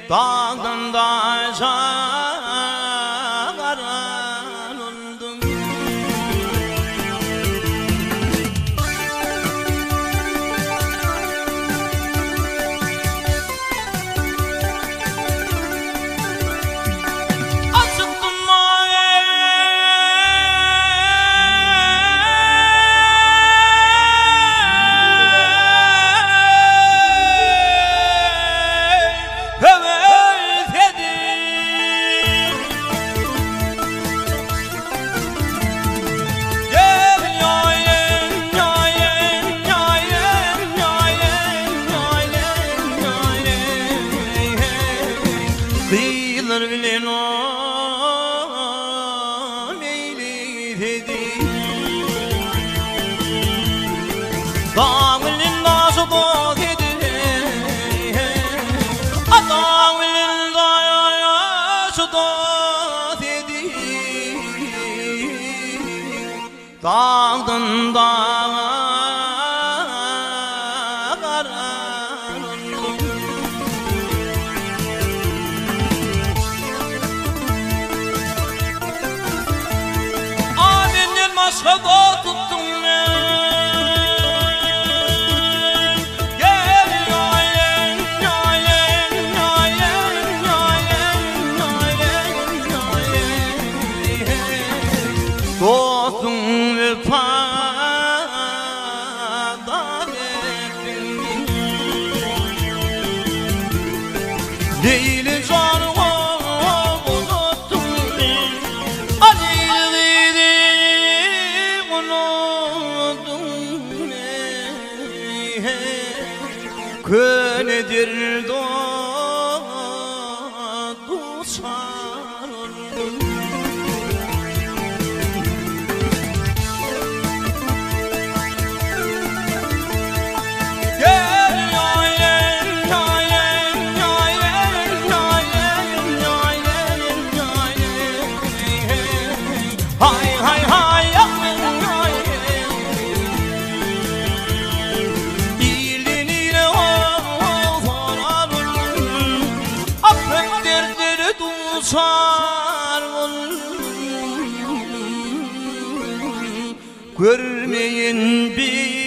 Dağdan daşa karanıldım. Açıktım kıyılır bilen o meyli dedi. Dağ bilin daşı da dedi. Dağ bilin daşı da dedi. Dağdan dağa karanıldım. Aşkada tuttum ben, gel yaylen, yaylen, yaylen, yaylen, yaylen, yaylen. Dostum vefada ettin, değil canım. Könedir doğdu sarıldım. Gel yaylen, yaylen, yaylen, yaylen, yaylen, yaylen. Hay hay hay yaylen, yaylen. Görmeyin bir